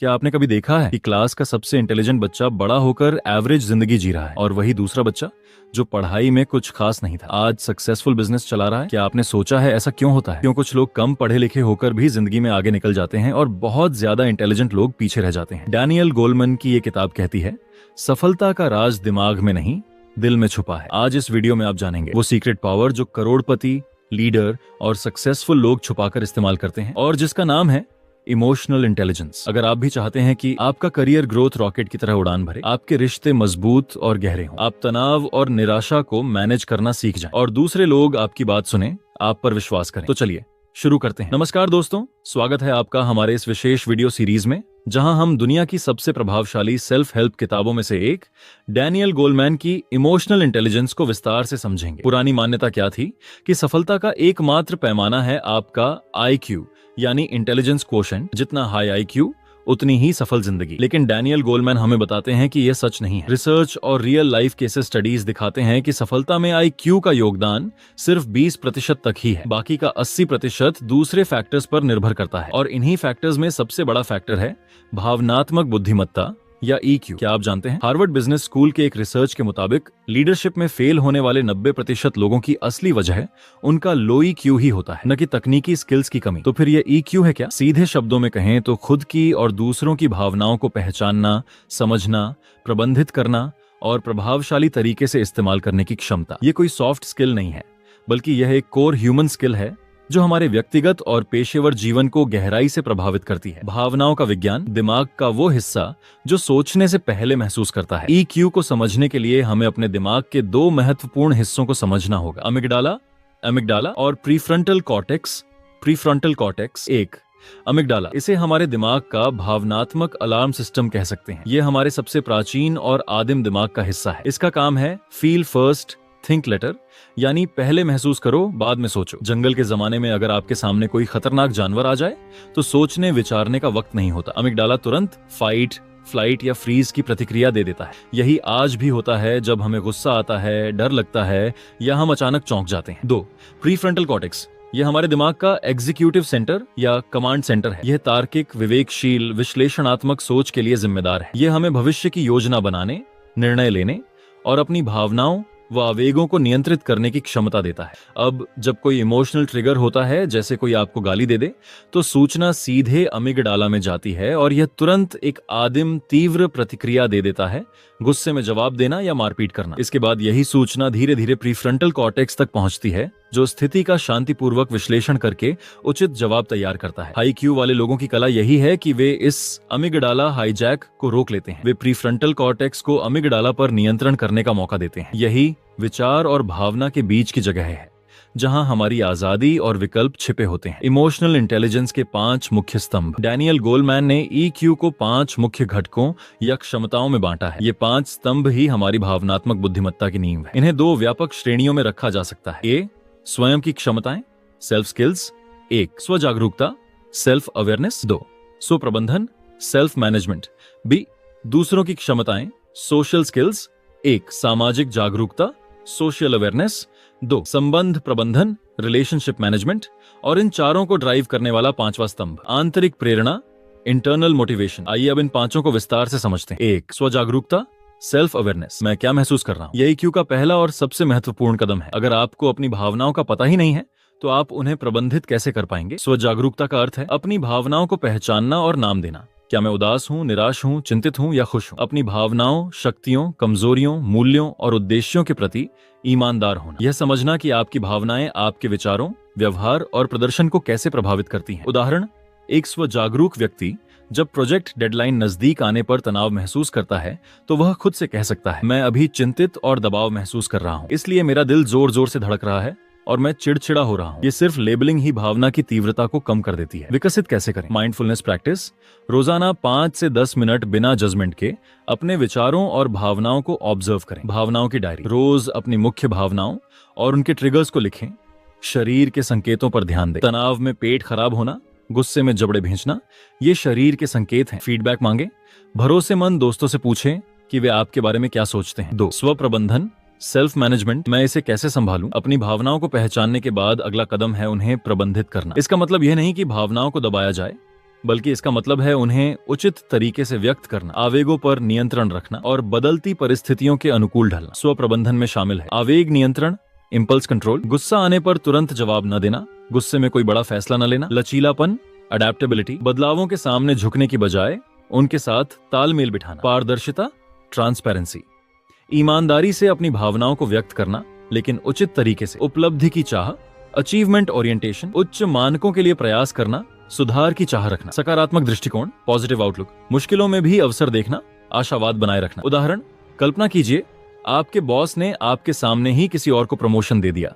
क्या आपने कभी देखा है कि क्लास का सबसे इंटेलिजेंट बच्चा बड़ा होकर एवरेज जिंदगी जी रहा है और वही दूसरा बच्चा जो पढ़ाई में कुछ खास नहीं था आज सक्सेसफुल बिजनेस चला रहा है? क्या आपने सोचा है ऐसा क्यों होता है? क्यों कुछ लोग कम पढ़े लिखे होकर भी जिंदगी में आगे निकल जाते हैं और बहुत ज्यादा इंटेलिजेंट लोग पीछे रह जाते हैं? डैनियल गोलमैन की ये किताब कहती है, सफलता का राज दिमाग में नहीं, दिल में छुपा है। आज इस वीडियो में आप जानेंगे वो सीक्रेट पावर जो करोड़पति, लीडर और सक्सेसफुल लोग छुपाकर इस्तेमाल करते हैं और जिसका नाम है इमोशनल इंटेलिजेंस। अगर आप भी चाहते हैं कि आपका करियर ग्रोथ रॉकेट की तरह उड़ान भरे, आपके रिश्ते मजबूत और गहरे हों, आप तनाव और निराशा को मैनेज करना सीख जाएं और दूसरे लोग आपकी बात सुने, आप पर विश्वास करें, तो चलिए शुरू करते हैं। नमस्कार दोस्तों, स्वागत है आपका हमारे इस विशेष वीडियो सीरीज में, जहां हम दुनिया की सबसे प्रभावशाली सेल्फ हेल्प किताबों में से एक डैनियल गोलमैन की इमोशनल इंटेलिजेंस को विस्तार से समझेंगे। पुरानी मान्यता क्या थी कि सफलता का एकमात्र पैमाना है आपका IQ यानी इंटेलिजेंस क्वोशेंट। जितना हाई IQ उतनी ही सफल जिंदगी। लेकिन डैनियल गोलमैन हमें बताते हैं कि यह सच नहीं है। रिसर्च और रियल लाइफ केसेस स्टडीज दिखाते हैं कि सफलता में IQ का योगदान सिर्फ 20% तक ही है। बाकी का 80% दूसरे फैक्टर्स पर निर्भर करता है और इन्हीं फैक्टर्स में सबसे बड़ा फैक्टर है भावनात्मक बुद्धिमत्ता या EQ। क्या आप जानते हैं, हार्वर्ड बिजनेस स्कूल के एक रिसर्च के मुताबिक लीडरशिप में फेल होने वाले 90% लोगों की असली वजह उनका लो EQ ही होता है, न कि तकनीकी स्किल्स की कमी। तो फिर ये EQ है क्या? सीधे शब्दों में कहें तो खुद की और दूसरों की भावनाओं को पहचानना, समझना, प्रबंधित करना और प्रभावशाली तरीके से इस्तेमाल करने की क्षमता। ये कोई सॉफ्ट स्किल नहीं है, बल्कि यह एक कोर ह्यूमन स्किल है जो हमारे व्यक्तिगत और पेशेवर जीवन को गहराई से प्रभावित करती है। भावनाओं का विज्ञान, दिमाग का वो हिस्सा जो सोचने से पहले महसूस करता है। EQ को समझने के लिए हमें अपने दिमाग के दो महत्वपूर्ण हिस्सों को समझना होगा, अमिगडाला और प्रीफ्रंटल कॉर्टेक्स। एक अमिगडाला, इसे हमारे दिमाग का भावनात्मक अलार्म सिस्टम कह सकते हैं। ये हमारे सबसे प्राचीन और आदिम दिमाग का हिस्सा है। इसका काम है फील फर्स्ट थिंक लेटर, यानी पहले महसूस करो बाद में सोचो। जंगल के जमाने में अगर आपके सामने कोई खतरनाक जानवर आ जाए तो सोचने विचारने का वक्त नहीं होता। अमिगडाला तुरंत फाइट, फ्लाइट या फ्रीज की प्रतिक्रिया दे देता है। यही आज भी होता है जब हमें गुस्सा आता है, डर लगता है या हम अचानक चौंक जाते हैं। 2. प्रीफ्रंटल कॉर्टेक्स, यह हमारे दिमाग का एग्जीक्यूटिव सेंटर या कमांड सेंटर है। यह तार्किक, विवेकशील, विश्लेषणात्मक सोच के लिए जिम्मेदार है। यह हमें भविष्य की योजना बनाने, निर्णय लेने और अपनी भावनाओं व आवेगों को नियंत्रित करने की क्षमता देता है। अब जब कोई इमोशनल ट्रिगर होता है, जैसे कोई आपको गाली दे दे, तो सूचना सीधे अमिगडाला में जाती है और यह तुरंत एक आदिम तीव्र प्रतिक्रिया दे देता है, गुस्से में जवाब देना या मारपीट करना। इसके बाद यही सूचना धीरे धीरे प्रीफ्रंटल कॉर्टेक्स तक पहुंचती है, जो स्थिति का शांतिपूर्वक विश्लेषण करके उचित जवाब तैयार करता है। हाई IQ वाले लोगों की कला यही है कि वे इस अमिगडाला हाईजैक को रोक लेते हैं। वे प्रीफ्रंटल कॉर्टेक्स को अमिगडाला पर नियंत्रण करने का मौका देते हैं। यही विचार और भावना के बीच की जगह है, जहां हमारी आजादी और विकल्प छिपे होते हैं। इमोशनल इंटेलिजेंस के 5 मुख्य स्तंभ। डैनियल गोलमैन ने EQ को 5 मुख्य घटकों या क्षमताओं में बांटा है। ये 5 स्तंभ ही हमारी भावनात्मक बुद्धिमत्ता की नींव है। इन्हें 2 व्यापक श्रेणियों में रखा जा सकता है। A. स्वयं की क्षमताएं, सेल्फ स्किल्स। 1. स्व जागरूकता, सेल्फ अवेयरनेस। 2. स्व प्रबंधन, सेल्फ मैनेजमेंट। B. दूसरों की क्षमताएं, सोशल स्किल्स। 1. सामाजिक जागरूकता, सोशल अवेयरनेस। 2. संबंध प्रबंधन, रिलेशनशिप मैनेजमेंट। और इन चारों को ड्राइव करने वाला 5वां स्तंभ, आंतरिक प्रेरणा, इंटरनल मोटिवेशन। आइए अब इन 5 को विस्तार से समझते हैं। 1. स्व जागरूकता, सेल्फ अवेयरनेस। मैं क्या महसूस कर रहा हूँ, यह EQ का पहला और सबसे महत्वपूर्ण कदम है। अगर आपको अपनी भावनाओं का पता ही नहीं है तो आप उन्हें प्रबंधित कैसे कर पाएंगे? स्व जागरूकता का अर्थ है अपनी भावनाओं को पहचानना और नाम देना। क्या मैं उदास हूँ, निराश हूँ, चिंतित हूँ या खुश हूँ? अपनी भावनाओं, शक्तियों, कमजोरियों, मूल्यों और उद्देश्यों के प्रति ईमानदार होना। यह समझना कि आपकी भावनाएं आपके विचारों, व्यवहार और प्रदर्शन को कैसे प्रभावित करती हैं। उदाहरण, एक स्व जागरूक व्यक्ति जब प्रोजेक्ट डेडलाइन नजदीक आने पर तनाव महसूस करता है तो वह खुद से कह सकता है, मैं अभी चिंतित और दबाव महसूस कर रहा हूँ, इसलिए मेरा दिल जोर जोर से धड़क रहा है और मैं चिड़चिड़ा हो रहा हूँ। ये सिर्फ लेबलिंग ही भावना की तीव्रता को कम कर देती है। विकसित कैसे करें? Mindfulness practice. रोजाना 5 से 10 मिनट बिना जजमेंट के अपने विचारों और भावनाओं को ऑब्जर्व करें। भावनाओं की डायरी। रोज अपनी मुख्य भावनाओं और उनके ट्रिगर्स को लिखें। शरीर के संकेतों पर ध्यान दें। तनाव में पेट खराब होना, गुस्से में जबड़े भींचना, ये शरीर के संकेत हैं। फीडबैक मांगे। भरोसेमंद दोस्तों से पूछें कि वे आपके बारे में क्या सोचते हैं। 2. स्व प्रबंधन, सेल्फ मैनेजमेंट। मैं इसे कैसे संभालूं? अपनी भावनाओं को पहचानने के बाद अगला कदम है उन्हें प्रबंधित करना। इसका मतलब यह नहीं कि भावनाओं को दबाया जाए, बल्कि इसका मतलब है उन्हें उचित तरीके से व्यक्त करना, आवेगों पर नियंत्रण रखना और बदलती परिस्थितियों के अनुकूल ढलना स्व प्रबंधन में शामिल है। आवेग नियंत्रण, इंपल्स कंट्रोल, गुस्सा आने पर तुरंत जवाब न देना, गुस्से में कोई बड़ा फैसला न लेना। लचीलापन, अडेप्टेबिलिटी, बदलावों के सामने झुकने की बजाय उनके साथ तालमेल बिठाना। पारदर्शिता, ट्रांसपेरेंसी, ईमानदारी से अपनी भावनाओं को व्यक्त करना लेकिन उचित तरीके से। उपलब्धि की चाह, अचीवमेंट ओरिएंटेशन, उच्च मानकों के लिए प्रयास करना, सुधार की चाह रखना। सकारात्मक दृष्टिकोण, पॉजिटिव आउटलुक, मुश्किलों में भी अवसर देखना, आशावाद बनाए रखना। उदाहरण, कल्पना कीजिए आपके बॉस ने आपके सामने ही किसी और को प्रमोशन दे दिया।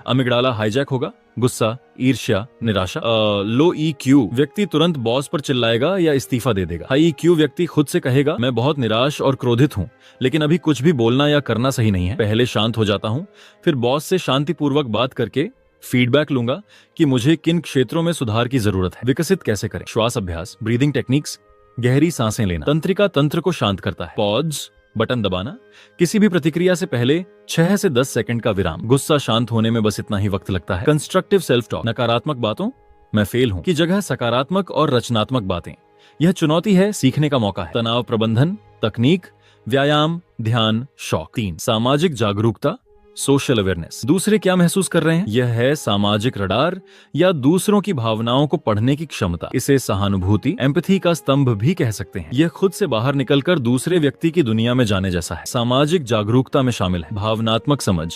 अमिगडाला हाईजैक होगा, गुस्सा, ईर्ष्या, निराशा। लो ईक्यू व्यक्ति तुरंत बॉस पर चिल्लाएगा या इस्तीफा दे देगा। हाई ईक्यू व्यक्ति खुद से कहेगा मैं बहुत निराश और क्रोधित हूँ, लेकिन अभी कुछ भी बोलना या करना सही नहीं है। पहले शांत हो जाता हूँ, फिर बॉस से शांतिपूर्वक बात करके फीडबैक लूंगा कि मुझे किन क्षेत्रों में सुधार की जरूरत है। विकसित कैसे करें? श्वास अभ्यास, ब्रीदिंग टेक्निक्स, गहरी सांसें लेना। तंत्रिका तंत्र को शांत करता है। पॉज बटन दबाना, किसी भी प्रतिक्रिया से पहले 6 से 10 सेकंड का विराम। गुस्सा शांत होने में बस इतना ही वक्त लगता है। कंस्ट्रक्टिव सेल्फ टॉक, नकारात्मक बातों मैं फेल हूं की जगह सकारात्मक और रचनात्मक बातें। यह चुनौती है, सीखने का मौका है। तनाव प्रबंधन तकनीक, व्यायाम, ध्यान, शौक। 3, सामाजिक जागरूकता, सोशल अवेयरनेस। दूसरे क्या महसूस कर रहे हैं, यह है सामाजिक रडार या दूसरों की भावनाओं को पढ़ने की क्षमता। इसे सहानुभूति, एम्पैथी का स्तंभ भी कह सकते हैं। यह खुद से बाहर निकलकर दूसरे व्यक्ति की दुनिया में जाने जैसा है। सामाजिक जागरूकता में शामिल है भावनात्मक समझ,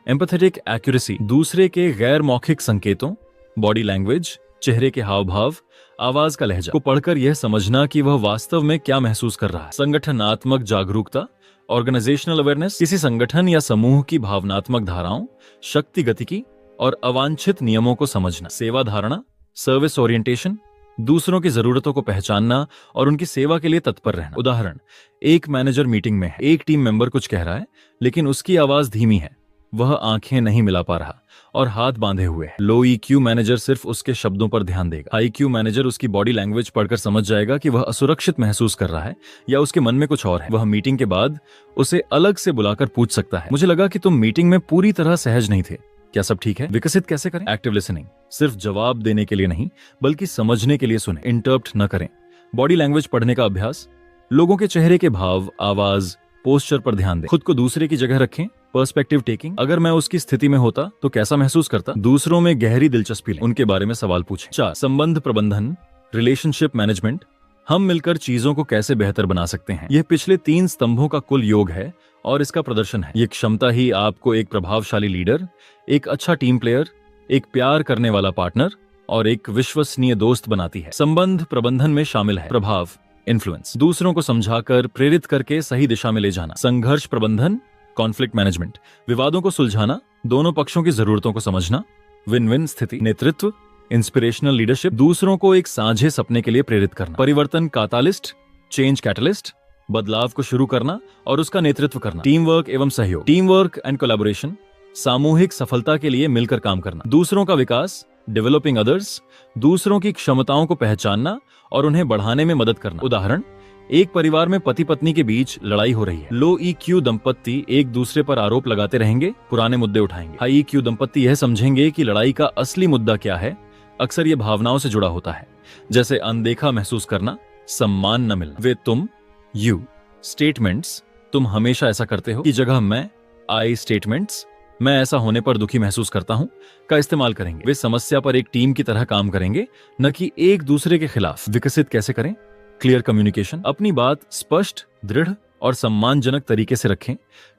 एम्पैथेटिक एक्यूरेसी, दूसरे के गैर मौखिक संकेतों, बॉडी लैंग्वेज, चेहरे के हाव भाव, आवाज का लहजा को पढ़कर यह समझना कि वह वास्तव में क्या महसूस कर रहा है। संगठनात्मक जागरूकता, ऑर्गेनाइजेशनल अवेयरनेस, किसी संगठन या समूह की भावनात्मक धाराओं, शक्ति गतिकी और अवांछित नियमों को समझना। सेवा धारणा, सर्विस ओरिएंटेशन, दूसरों की जरूरतों को पहचानना और उनकी सेवा के लिए तत्पर रहना। उदाहरण, एक मैनेजर मीटिंग में है, एक टीम मेंबर कुछ कह रहा है लेकिन उसकी आवाज धीमी है, वह आंखें नहीं मिला पा रहा और हाथ बांधे हुए है। लो ईक्यू मैनेजर सिर्फ उसके शब्दों पर ध्यान देगा। हाई क्यू मैनेजर उसकी बॉडी लैंग्वेज पढ़कर समझ जाएगा कि वह असुरक्षित महसूस कर रहा है या उसके मन में कुछ और है। वह मीटिंग के बाद उसे अलग से बुलाकर पूछ सकता है, मुझे लगा कि तुम मीटिंग में पूरी तरह सहज नहीं थे, क्या सब ठीक है? विकसित कैसे करें? एक्टिव लिसनिंग, सिर्फ जवाब देने के लिए नहीं बल्कि समझने के लिए सुने। इंटरप्ट न करें। बॉडी लैंग्वेज पढ़ने का अभ्यास, लोगों के चेहरे के भाव, आवाज, पोस्चर पर ध्यान दें। खुद को दूसरे की जगह रखें। पर्सपेक्टिव टेकिंग, अगर मैं उसकी स्थिति में होता तो कैसा महसूस करता? दूसरों में गहरी दिलचस्पी लें, उनके बारे में सवाल पूछें। 4, संबंध प्रबंधन, रिलेशनशिप मैनेजमेंट, हम मिलकर चीजों को कैसे बेहतर बना सकते हैं। यह पिछले 3 स्तंभों का कुल योग है और इसका प्रदर्शन है। ये क्षमता ही आपको एक प्रभावशाली लीडर, एक अच्छा टीम प्लेयर, एक प्यार करने वाला पार्टनर और एक विश्वसनीय दोस्त बनाती है। संबंध प्रबंधन में शामिल है प्रभाव, इन्फ्लुएंस, दूसरों को समझाकर प्रेरित करके सही दिशा में ले जाना। संघर्ष प्रबंधन, कॉन्फ्लिक्ट मैनेजमेंट, विवादों को सुलझाना, दोनों पक्षों की जरूरतों को समझना। विन विन स्थिति, नेतृत्व, इंस्पिरेशनल लीडरशिप, दूसरों को एक साझे सपने के लिए प्रेरित करना। परिवर्तन कातालिस्ट, चेंज कैटलिस्ट, बदलाव को शुरू करना और उसका नेतृत्व करना। टीम वर्क एवं सहयोग, टीम वर्क एंड कोलैबोरेशन, सामूहिक सफलता के लिए मिलकर काम करना। दूसरों का विकास, डेवलपिंग अदर्स, दूसरों की क्षमताओं को पहचानना और उन्हें बढ़ाने में मदद करना। उदाहरण, एक परिवार में पति पत्नी के बीच लड़ाई हो रही है। लो ईक्यू दंपत्ति एक दूसरे पर आरोप लगाते रहेंगे, पुराने मुद्दे उठाएंगे। हाई ईक्यू दंपत्ति यह समझेंगे कि लड़ाई का असली मुद्दा क्या है। अक्सर यह भावनाओं से जुड़ा होता है, जैसे अनदेखा महसूस करना, सम्मान न मिलना। वे तुम, यू स्टेटमेंट्स, तुम हमेशा ऐसा करते हो की जगह मैं, आई स्टेटमेंट्स, मैं ऐसा होने पर दुखी महसूस करता हूं, का इस्तेमाल करेंगे। वे समस्या पर एक टीम की तरह काम करेंगे, न कि एक दूसरे के खिलाफ। विकसित कैसे करें? क्लियर कम्युनिकेशन, अपनी बात स्पष्ट, दृढ़ और सम्मानजनक तरीके से रखें।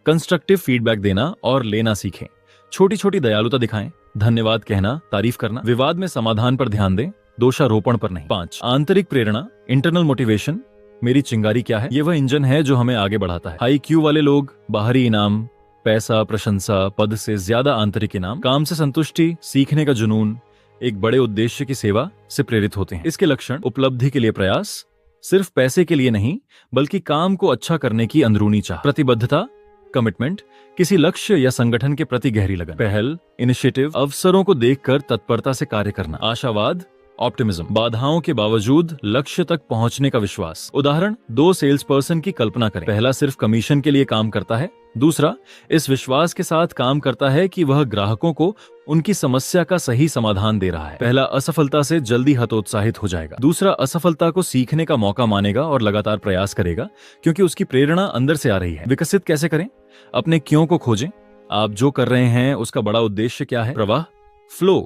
कंस्ट्रक्टिव फीडबैक देना और लेना सीखें। छोटी छोटी दयालुता दिखाएं, धन्यवाद कहना, तारीफ करना। विवाद में समाधान पर ध्यान दें, दोषारोपण पर नहीं। 5, आंतरिक प्रेरणा, इंटरनल मोटिवेशन, मेरी चिंगारी क्या है? ये वह इंजन है जो हमें आगे बढ़ाता है। हाई क्यू वाले लोग बाहरी इनाम, पैसा, प्रशंसा, पद से ज्यादा आंतरिक इनाम, काम से संतुष्टि, सीखने का जुनून, एक बड़े उद्देश्य की सेवा से प्रेरित होते हैं। इसके लक्षण, उपलब्धि के लिए प्रयास, सिर्फ पैसे के लिए नहीं बल्कि काम को अच्छा करने की अंदरूनी चाह। प्रतिबद्धता, कमिटमेंट, किसी लक्ष्य या संगठन के प्रति गहरी लगन। पहल, इनिशिएटिव, अवसरों को देखकर तत्परता से कार्य करना। आशावाद, ऑप्टिमिज्म, बाधाओं के बावजूद लक्ष्य तक पहुंचने का विश्वास। उदाहरण, 2 सेल्स पर्सन की कल्पना करें। पहला सिर्फ कमीशन के लिए काम करता है, दूसरा इस विश्वास के साथ काम करता है कि वह ग्राहकों को उनकी समस्या का सही समाधान दे रहा है। पहला असफलता से जल्दी हतोत्साहित हो जाएगा, दूसरा असफलता को सीखने का मौका मानेगा और लगातार प्रयास करेगा क्योंकि उसकी प्रेरणा अंदर से आ रही है। विकसित कैसे करें? अपने क्यों को खोजें। आप जो कर रहे हैं उसका बड़ा उद्देश्य क्या है? प्रवाह, फ्लो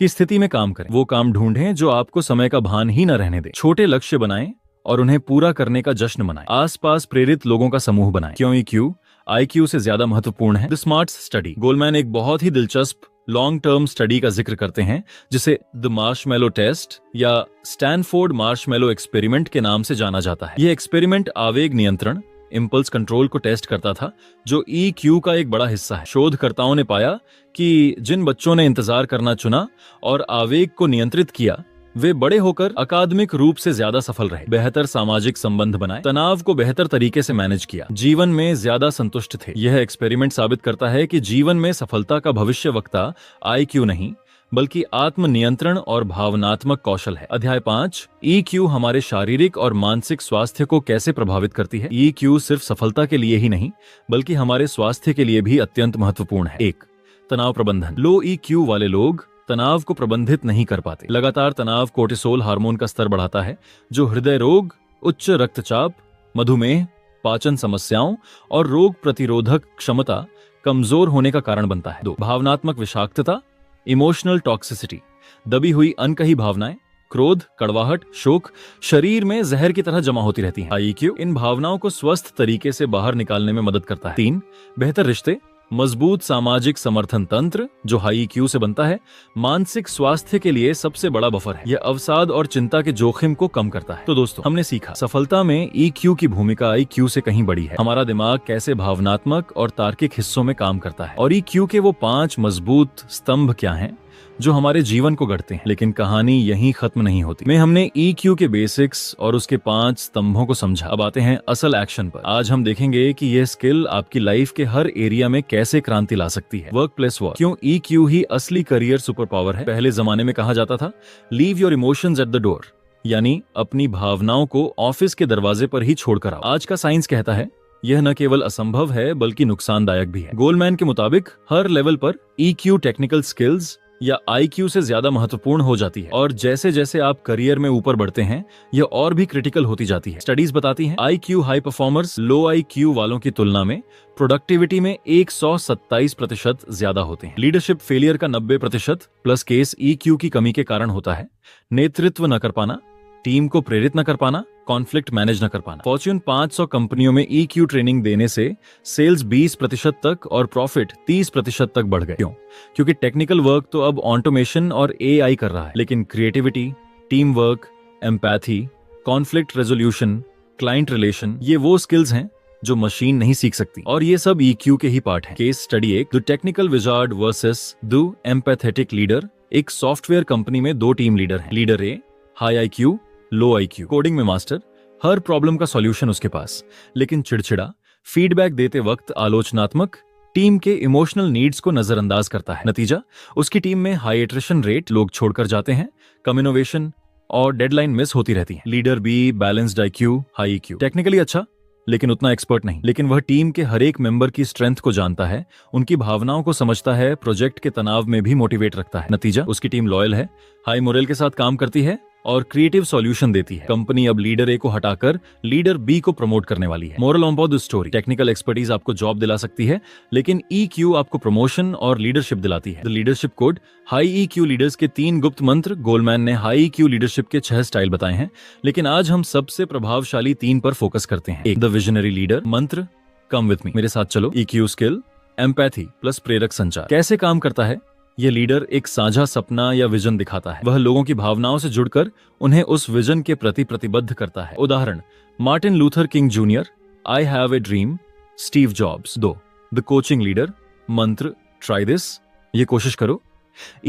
की स्थिति में काम करें। वो काम ढूंढें जो आपको समय का भान ही न रहने दे। छोटे लक्ष्य बनाएं और उन्हें पूरा करने का जश्न मनाएं। आसपास प्रेरित लोगों का समूह बनाएं। क्यों EQ IQ से ज्यादा महत्वपूर्ण है? The smart study. गोलमैन एक बहुत ही दिलचस्प लॉन्ग टर्म स्टडी का जिक्र करते हैं जिसे द मार्शमैलो टेस्ट या स्टैनफोर्ड मार्शमैलो एक्सपेरिमेंट के नाम से जाना जाता है। यह एक्सपेरिमेंट आवेग नियंत्रण, इम्पल्स कंट्रोल को टेस्ट करता था, जो EQ का एक बड़ा हिस्सा है। शोधकर्ताओं ने पाया कि जिन बच्चों ने इंतजार करना चुना और आवेग को नियंत्रित किया, वे बड़े होकर अकादमिक रूप से ज्यादा सफल रहे, बेहतर सामाजिक संबंध बनाए, तनाव को बेहतर तरीके से मैनेज किया, जीवन में ज्यादा संतुष्ट थे। यह एक्सपेरिमेंट साबित करता है कि जीवन में सफलता का भविष्यवक्ता IQ नहीं बल्कि आत्म नियंत्रण और भावनात्मक कौशल है। अध्याय 5, EQ हमारे शारीरिक और मानसिक स्वास्थ्य को कैसे प्रभावित करती है। EQ सिर्फ सफलता के लिए ही नहीं बल्कि हमारे स्वास्थ्य के लिए भी अत्यंत महत्वपूर्ण है। 1, तनाव प्रबंधन। लो EQ वाले लोग तनाव को प्रबंधित नहीं कर पाते। लगातार तनाव कोर्टिसोल हार्मोन का स्तर बढ़ाता है जो हृदय रोग, उच्च रक्तचाप, मधुमेह, पाचन समस्याओं और रोग प्रतिरोधक क्षमता कमजोर होने का कारण बनता है। 2, भावनात्मक विषाक्तता, इमोशनल टॉक्सिसिटी। दबी हुई अनकही भावनाएं, क्रोध, कड़वाहट, शोक शरीर में जहर की तरह जमा होती रहती हैं। IQ इन भावनाओं को स्वस्थ तरीके से बाहर निकालने में मदद करता है। 3, बेहतर रिश्ते, मजबूत सामाजिक समर्थन तंत्र जो हाई EQ से बनता है मानसिक स्वास्थ्य के लिए सबसे बड़ा बफर है। यह अवसाद और चिंता के जोखिम को कम करता है। तो दोस्तों, हमने सीखा सफलता में EQ की भूमिका IQ से कहीं बड़ी है। हमारा दिमाग कैसे भावनात्मक और तार्किक हिस्सों में काम करता है और EQ के वो 5 मजबूत स्तंभ क्या हैं जो हमारे जीवन को गढ़ते हैं। लेकिन कहानी यहीं खत्म नहीं होती। में हमने EQ के बेसिक्स और उसके 5 स्तंभों को समझा। अब आते हैं असल एक्शन पर। आज हम देखेंगे कि यह स्किल आपकी लाइफ के हर एरिया में कैसे क्रांति ला सकती है। Work place work. क्यों EQ ही असली करियर सुपर पावर है? पहले जमाने में कहा जाता था leave your emotions at the door, यानी अपनी भावनाओं को ऑफिस के दरवाजे पर ही छोड़कर आओ। आज का साइंस कहता है यह न केवल असंभव है बल्कि नुकसानदायक भी है। गोलमैन के मुताबिक हर लेवल पर EQ टेक्निकल स्किल्स या IQ से ज्यादा महत्वपूर्ण हो जाती है और जैसे जैसे आप करियर में ऊपर बढ़ते हैं यह और भी क्रिटिकल होती जाती है। स्टडीज बताती हैं IQ हाई परफॉर्मर्स लो IQ वालों की तुलना में प्रोडक्टिविटी में 127% ज्यादा होते हैं। लीडरशिप फेलियर का 90% प्लस केस EQ की कमी के कारण होता है। नेतृत्व न कर पाना, टीम को प्रेरित न कर पाना, कॉन्फ्लिक्ट मैनेज न कर पाना। फॉर्च्यून 500 कंपनियों में EQ ट्रेनिंग देने से सेल्स 20% तक और प्रॉफिट 30% तक बढ़ गए। क्यों? क्योंकि टेक्निकल वर्क तो अब ऑटोमेशन और AI कर रहा है, लेकिन creativity, team work, empathy, conflict resolution, client relation, ये वो स्किल्स हैं जो मशीन नहीं सीख सकती और ये सब EQ के ही पार्ट हैं। Case study 1, the technical wizard versus the empathetic leader. एक सॉफ्टवेयर कंपनी में 2 टीम लीडर हैं। Leader A high IQ, low IQ, coding में मास्टर, हर प्रॉब्लम का सॉल्यूशन उसके पास, लेकिन चिड़चिड़ा, फीडबैक देते वक्त आलोचनात्मक, टीम के इमोशनल नीड्स को नजरअंदाज करता है। नतीजा, उसकी टीम में हाई एट्रिशन रेट, लोग छोड़कर जाते हैं, कम इनोवेशन और डेडलाइन मिस होती रहती है। Leader B balanced IQ, high EQ, technically अच्छा लेकिन उतना एक्सपर्ट नहीं, लेकिन वह टीम के हर एक मेंबर की स्ट्रेंथ को जानता है, उनकी भावनाओं को समझता है, प्रोजेक्ट के तनाव में भी मोटिवेट रखता है। नतीजा, उसकी टीम लॉयल है, हाई मोरल के साथ काम करती है और क्रिएटिव सॉल्यूशन देती है। कंपनी अब लीडर A को हटाकर लीडर B को प्रमोट करने वाली है। Moral on the story, technical expertise आपको जॉब दिला सकती है, लेकिन EQ आपको प्रमोशन और लीडरशिप दिलाती है। The leadership code, high EQ leaders के 3 गुप्त मंत्र। गोलमैन ने हाई EQ लीडरशिप के 6 स्टाइल बताए हैं, लेकिन आज हम सबसे प्रभावशाली 3 पर फोकस करते हैं। 1, द विजनरी लीडर मंत्र, कम विथ मी, मेरे साथ चलो। EQ स्किल, एम्पैथी प्लस प्रेरक संचार। कैसे काम करता है? यह लीडर एक साझा सपना या विजन दिखाता है। वह लोगों की भावनाओं से जुड़कर उन्हें उस विजन के प्रति प्रतिबद्ध करता है। उदाहरण, Martin Luther king junior, I have a dream. Steve jobs. 2, the coaching leader मंत्र, ट्राई दिस, ये कोशिश करो।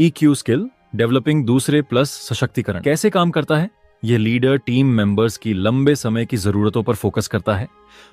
EQ स्किल, डेवलपिंग दूसरे प्लस सशक्तिकरण। कैसे काम करता है? यह लीडर टीम मेंबर्स की लंबे समय की जरूरतों पर फोकस करता है।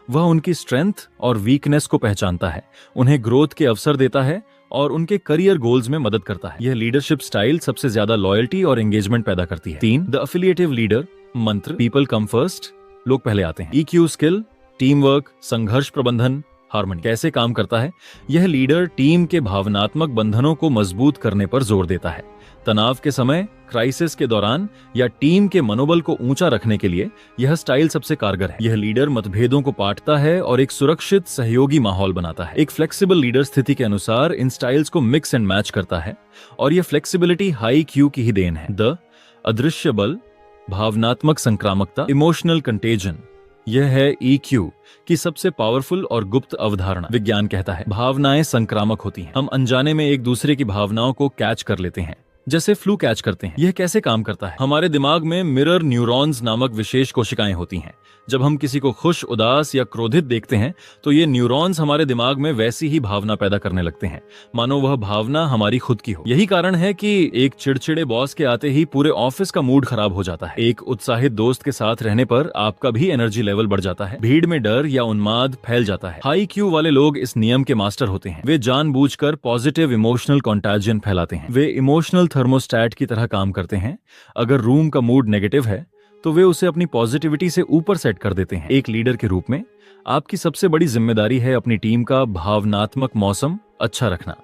वह उनकी स्ट्रेंथ और वीकनेस को पहचानता है, उन्हें ग्रोथ के अवसर देता है और उनके करियर गोल्स में मदद करता है। यह लीडरशिप स्टाइल सबसे ज्यादा लॉयल्टी और एंगेजमेंट पैदा करती है। 3, द एफिलिएटिव लीडर मंत्र, पीपल कम फर्स्ट, लोग पहले आते हैं। EQ स्किल, टीम वर्क, संघर्ष प्रबंधन, हार्मनी। कैसे काम करता है? यह लीडर टीम के भावनात्मक बंधनों को मजबूत करने पर जोर देता है। तनाव के समय, क्राइसिस के दौरान या टीम के मनोबल को ऊंचा रखने के लिए यह स्टाइल सबसे कारगर है। यह लीडर मतभेदों को पाटता है और एक सुरक्षित सहयोगी माहौल बनाता है। एक फ्लेक्सिबल लीडर स्थिति के अनुसार इन स्टाइल्स को मिक्स एंड मैच करता है और यह फ्लेक्सिबिलिटी हाई क्यू की ही देन है। द अदृश्य बल, भावनात्मक संक्रामकता, इमोशनल कंटेजन, यह है EQ की सबसे पावरफुल और गुप्त अवधारणा। विज्ञान कहता है भावनाएं संक्रामक होती हैं। हम अनजाने में एक दूसरे की भावनाओं को कैच कर लेते हैं, जैसे फ्लू कैच करते हैं। यह कैसे काम करता है? हमारे दिमाग में मिरर न्यूरॉन्स नामक विशेष कोशिकाएं होती हैं। जब हम किसी को खुश, उदास या क्रोधित देखते हैं तो ये न्यूरॉन्स हमारे दिमाग में वैसी ही भावना पैदा करने लगते हैं, मानो वह भावना हमारी खुद की हो। यही कारण है कि एक चिड़चिड़े बॉस के आते ही पूरे ऑफिस का मूड खराब हो जाता है। एक उत्साहित दोस्त के साथ रहने पर आपका भी एनर्जी लेवल बढ़ जाता है। भीड़ में डर या उन्माद फैल जाता है। हाई क्यू वाले लोग इस नियम के मास्टर होते हैं। वे जानबूझकर पॉजिटिव इमोशनल कॉन्टाजियन फैलाते हैं। वे इमोशनल थर्मोस्टैट की तरह काम करते हैं। अगर रूम का मूड नेगेटिव है तो वे उसे अपनी पॉजिटिविटी से ऊपर सेट कर देते हैं। एक लीडर के रूप में आपकी सबसे बड़ी जिम्मेदारी है अपनी टीम का भावनात्मक मौसम अच्छा रखना,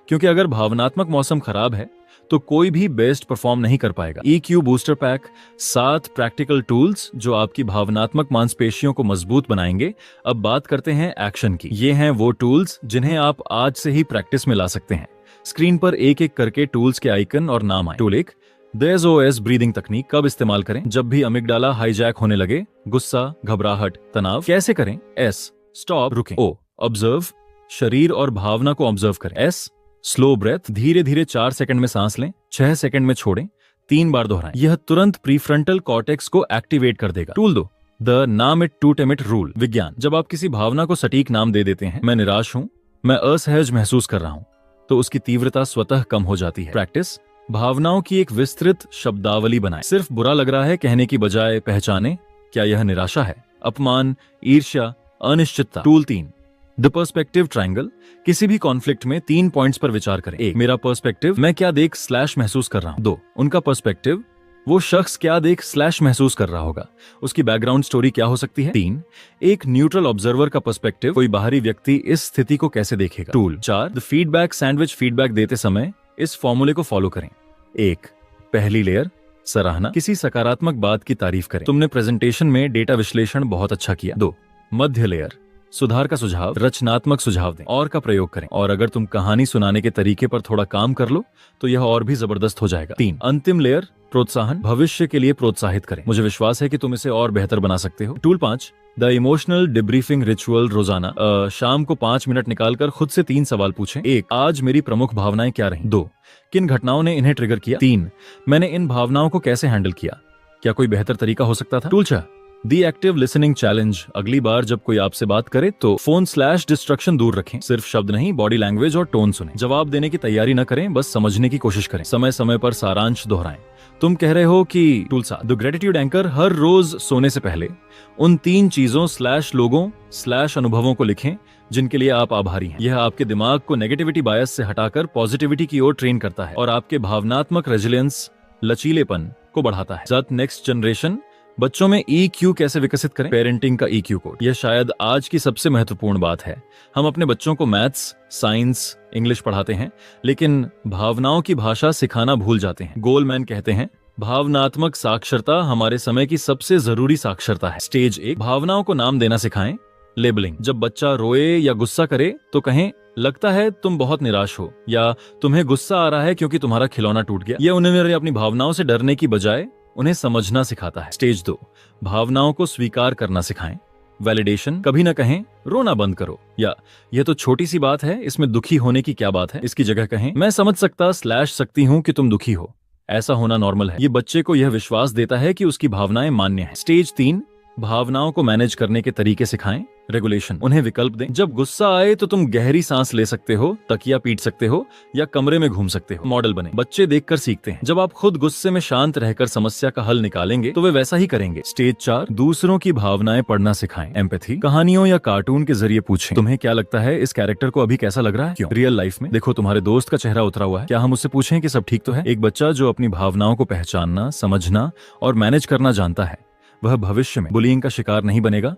क्योंकि अगर भावनात्मक मौसम खराब है तो कोई भी बेस्ट परफॉर्म नहीं कर पाएगा। EQ booster pack, 7 practical tools जो आपकी भावनात्मक मांसपेशियों को मजबूत बनाएंगे। अब बात करते हैं एक्शन की। ये हैं वो टूल्स जिन्हें आप आज से ही प्रैक्टिस में ला सकते हैं। स्क्रीन पर एक एक करके टूल्स के आइकन और नाम आए। टूल 1, DSOS ब्रीदिंग तकनीक। कब इस्तेमाल करें? जब भी अमिगडाला हाईजैक होने लगे, गुस्सा, घबराहट, तनाव। कैसे करें? S, स्टॉप, रुकें। O, ऑब्जर्व, शरीर और भावना को ऑब्जर्व करें। S, स्लो ब्रेथ, धीरे धीरे 4 सेकंड में सांस लें, 6 सेकंड में छोड़ें, 3 बार दोहराएं। यह तुरंत प्रीफ्रंटल कॉर्टेक्स को एक्टिवेट कर देगा। Tool 2, the name it to tame it rule. विज्ञान, जब आप किसी भावना को सटीक नाम दे देते हैं, मैं निराश हूं, मैं असहज महसूस कर रहा हूं, तो उसकी तीव्रता स्वतः कम हो जाती है। प्रैक्टिस, भावनाओं की एक विस्तृत शब्दावली बनाएं। सिर्फ बुरा लग रहा है कहने की बजाय पहचाने, क्या यह निराशा है, अपमान, ईर्ष्या, अनिश्चितता। Tool 3, the perspective triangle. किसी भी कॉन्फ्लिक्ट में 3 पॉइंट्स पर विचार करें। 1, मेरा पर्सपेक्टिव, मैं क्या देख / महसूस कर रहा हूं। 2, उनका पर्सपेक्टिव, वो शख्स क्या देख / महसूस कर रहा होगा, उसकी बैकग्राउंड स्टोरी क्या हो सकती है। 3, एक न्यूट्रल ऑब्जर्वर का पर्सपेक्टिव, कोई बाहरी व्यक्ति इस स्थिति को कैसे देखेगा। Tool 4, the feedback sandwich. Feedback देते समय इस फॉर्मूले को फॉलो करें। 1, पहली लेयर, सराहना, किसी सकारात्मक बात की तारीफ करें, तुमने प्रेजेंटेशन में डेटा विश्लेषण बहुत अच्छा किया। 2, मध्य लेयर, सुधार का सुझाव, रचनात्मक सुझाव दें। और का प्रयोग करें, और अगर तुम कहानी सुनाने के तरीके पर थोड़ा काम कर लो तो यह और भी जबरदस्त हो जाएगा। 3, अंतिम लेयर, प्रोत्साहन, भविष्य के लिए प्रोत्साहित करें, मुझे विश्वास है कि तुम इसे और बेहतर बना सकते हो। Tool 5, the emotional debriefing ritual. रोजाना शाम को 5 मिनट निकालकर खुद से 3 सवाल पूछें। 1, आज मेरी प्रमुख भावनाएं क्या रहीं। 2, किन घटनाओं ने इन्हें ट्रिगर किया। 3, मैंने इन भावनाओं को कैसे हैंडल किया, क्या कोई बेहतर तरीका हो सकता था। टूल 6, दी एक्टिव लिसनिंग चैलेंज। अगली बार जब कोई आपसे बात करे तो फोन / डिस्ट्रक्शन दूर रखें। सिर्फ शब्द नहीं, बॉडी लैंग्वेज और टोन सुनें। जवाब देने की तैयारी न करें, बस समझने की कोशिश करें। समय समय पर सारांश दोहराएं। तुम कह रहे हो कि टूल 7, द ग्रेटिट्यूड एंकर। हर रोज सोने से पहले उन 3 चीजों / लोगों / अनुभवों को लिखें जिनके लिए आप आभारी हैं। यह आपके दिमाग को नेगेटिविटी बायस से हटाकर पॉजिटिविटी की ओर ट्रेन करता है और आपके भावनात्मक रेजिलियंस, लचीलेपन को बढ़ाता है। नेक्स्ट जनरेशन, बच्चों में EQ कैसे विकसित करें। पेरेंटिंग का EQ कोड, यह शायद आज की सबसे महत्वपूर्ण बात है। हम अपने बच्चों को मैथ्स, साइंस, इंग्लिश पढ़ाते हैं, लेकिन भावनाओं की भाषा सिखाना भूल जाते हैं। गोलमैन कहते हैं, भावनात्मक साक्षरता हमारे समय की सबसे जरूरी साक्षरता है। स्टेज 1, भावनाओं को नाम देना सिखाएं। लेबलिंग, जब बच्चा रोए या गुस्सा करे तो कहें, लगता है तुम बहुत निराश हो, या तुम्हें गुस्सा आ रहा है क्योंकि तुम्हारा खिलौना टूट गया। यह उन्हें अपनी भावनाओं से डरने की बजाय उन्हें समझना सिखाता है। स्टेज 2, भावनाओं को स्वीकार करना सिखाएं। वैलिडेशन, कभी न कहें रोना बंद करो या यह तो छोटी सी बात है, इसमें दुखी होने की क्या बात है। इसकी जगह कहें, मैं समझ सकता / सकती हूं कि तुम दुखी हो, ऐसा होना नॉर्मल है। ये बच्चे को यह विश्वास देता है कि उसकी भावनाएं मान्य हैं। स्टेज 3, भावनाओं को मैनेज करने के तरीके सिखाएं। रेगुलेशन, उन्हें विकल्प दें। जब गुस्सा आए तो तुम गहरी सांस ले सकते हो, तकिया पीट सकते हो या कमरे में घूम सकते हो। मॉडल बने, बच्चे देखकर सीखते हैं। जब आप खुद गुस्से में शांत रहकर समस्या का हल निकालेंगे तो वे वैसा ही करेंगे। स्टेज 4, दूसरों की भावनाएं पढ़ना सिखाएं। एम्पैथी, कहानियों या कार्टून के जरिए पूछें, तुम्हें क्या लगता है इस कैरेक्टर को अभी कैसा लग रहा है, क्यों। रियल लाइफ में देखो, तुम्हारे दोस्त का चेहरा उतरा हुआ है, क्या हम उससे पूछें कि सब ठीक तो है। एक बच्चा जो अपनी भावनाओं को पहचानना, समझना और मैनेज करना जानता है, वह भविष्य में बुलिंग का शिकार नहीं बनेगा,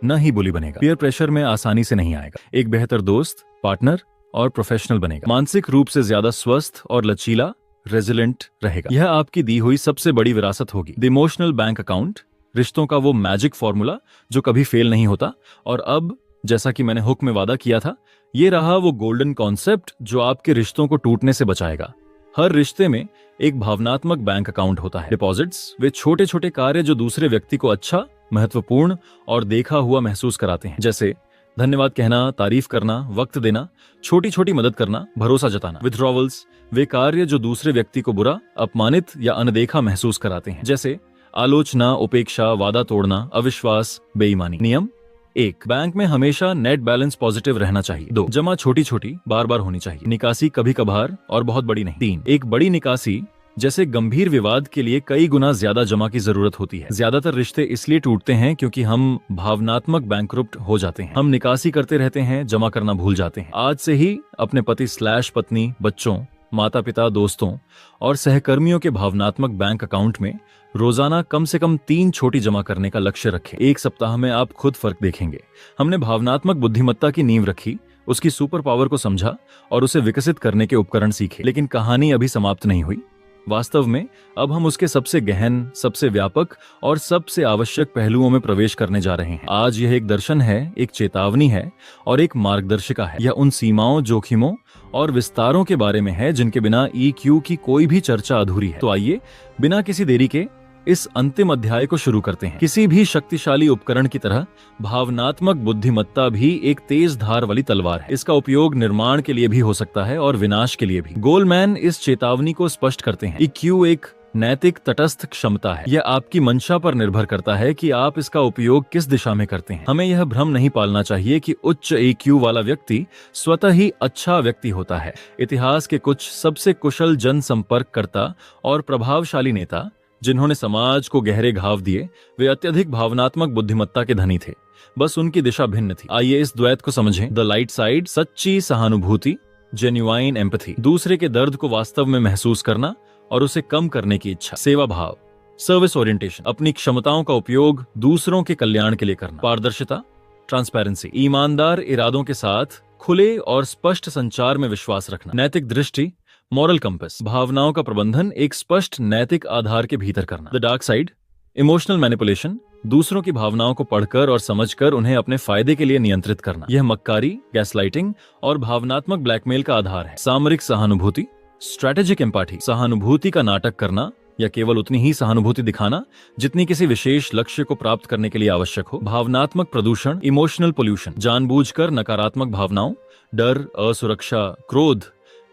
न ही बुली बनेगा। पीयर प्रेशर में आसानी से नहीं आएगा। एक बेहतर दोस्त, पार्टनर और प्रोफेशनल बनेगा। मानसिक रूप से ज्यादा स्वस्थ और लचीला, रेजिलेंट रहेगा। यह आपकी दी हुई सबसे बड़ी विरासत होगी। द इमोशनल बैंक अकाउंट, रिश्तों का वो मैजिक फॉर्मूला जो कभी फेल नहीं होता। और अब, जैसा कि मैंने हुक में वादा किया था, ये रहा वो गोल्डन कॉन्सेप्ट जो आपके रिश्तों को टूटने से बचाएगा। हर रिश्ते में एक भावनात्मक बैंक अकाउंट होता है। डिपॉजिट्स, वे छोटे छोटे कार्य जो दूसरे व्यक्ति को अच्छा, महत्वपूर्ण और देखा हुआ महसूस कराते हैं, जैसे धन्यवाद कहना, तारीफ करना, वक्त देना, छोटी छोटी मदद करना, भरोसा जताना। विथड्रॉवल्स, वे कार्य जो दूसरे व्यक्ति को बुरा, अपमानित या अनदेखा महसूस कराते हैं, जैसे आलोचना, उपेक्षा, वादा तोड़ना, अविश्वास, बेईमानी। नियम 1, बैंक में हमेशा नेट बैलेंस पॉजिटिव रहना चाहिए। 2, जमा छोटी छोटी बार बार होनी चाहिए, निकासी कभी कभार और बहुत बड़ी नहीं। 3, एक बड़ी निकासी जैसे गंभीर विवाद के लिए कई गुना ज्यादा जमा की जरूरत होती है। ज्यादातर रिश्ते इसलिए टूटते हैं क्योंकि हम भावनात्मक बैंकरुप्ट हो जाते हैं। हम निकासी करते रहते हैं, जमा करना भूल जाते हैं। आज से ही अपने पति/पत्नी, बच्चों, माता पिता, दोस्तों और सहकर्मियों के भावनात्मक बैंक अकाउंट में रोजाना कम से कम 3 छोटी जमा करने का लक्ष्य रखें। 1 सप्ताह में आप खुद फर्क देखेंगे। हमने भावनात्मक बुद्धिमत्ता की नींव रखी, उसकी सुपर पावर को समझा और उसे विकसित करने के उपकरण सीखे। लेकिन कहानी अभी समाप्त नहीं हुई। वास्तव में अब हम उसके सबसे गहन, सबसे व्यापक और सबसे आवश्यक पहलुओं में प्रवेश करने जा रहे हैं। आज यह एक दर्शन है, एक चेतावनी है और एक मार्गदर्शिका है। यह उन सीमाओं, जोखिमों और विस्तारों के बारे में है जिनके बिना EQ की कोई भी चर्चा अधूरी है। तो आइए, बिना किसी देरी के इस अंतिम अध्याय को शुरू करते हैं। किसी भी शक्तिशाली उपकरण की तरह भावनात्मक बुद्धिमत्ता भी एक तेज धार वाली तलवार है। इसका उपयोग निर्माण के लिए भी हो सकता है और विनाश के लिए भी। गोलमैन इस चेतावनी को स्पष्ट करते हैं। EQ एक नैतिक तटस्थ क्षमता है। यह आपकी मंशा पर निर्भर करता है कि आप इसका उपयोग किस दिशा में करते हैं। हमें यह भ्रम नहीं पालना चाहिए कि उच्च EQ वाला व्यक्ति स्वतः ही अच्छा व्यक्ति होता है। इतिहास के कुछ सबसे कुशल जनसंपर्ककर्ता और प्रभावशाली नेता जिन्होंने समाज को गहरे घाव दिए, वे अत्यधिक भावनात्मक बुद्धिमत्ता के धनी थे। बस उनकी दिशा भिन्न थी। आइए इस द्वैत को समझें। द लाइट साइड, सच्ची सहानुभूति, जेन्युइन एम्पैथी, दूसरे के दर्द को वास्तव में महसूस करना और उसे कम करने की इच्छा। सेवा भाव, सर्विस ओरिएंटेशन, अपनी क्षमताओं का उपयोग दूसरों के कल्याण के लिए करना। पारदर्शिता, ट्रांसपेरेंसी, ईमानदार इरादों के साथ खुले और स्पष्ट संचार में विश्वास रखना। नैतिक दृष्टि, मॉरल कंपस, भावनाओं का प्रबंधन एक स्पष्ट नैतिक आधार के भीतर करना। The dark side, emotional manipulation, दूसरों की भावनाओं को पढ़कर और समझकर उन्हें अपने फायदे के लिए नियंत्रित करना। यह मक्कारी, गैसलाइटिंग और भावनात्मक ब्लैकमेल का आधार है। सामरिक सहानुभूति, स्ट्रैटेजिक एम्पैथी, सहानुभूति का नाटक करना या केवल उतनी ही सहानुभूति दिखाना जितनी किसी विशेष लक्ष्य को प्राप्त करने के लिए आवश्यक हो। भावनात्मक प्रदूषण, इमोशनल पोल्यूशन, जानबूझकर नकारात्मक भावनाओं, डर, असुरक्षा, क्रोध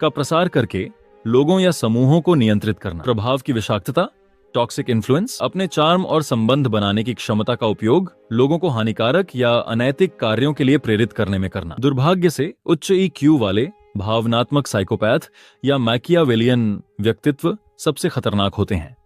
का प्रसार करके लोगों या समूहों को नियंत्रित करना। प्रभाव की विषाक्तता, टॉक्सिक इन्फ्लुएंस, अपने चार्म और संबंध बनाने की क्षमता का उपयोग लोगों को हानिकारक या अनैतिक कार्यों के लिए प्रेरित करने में करना। दुर्भाग्य से उच्च EQ वाले भावनात्मक साइकोपैथ या मैकियावेलियन व्यक्तित्व सबसे खतरनाक होते हैं।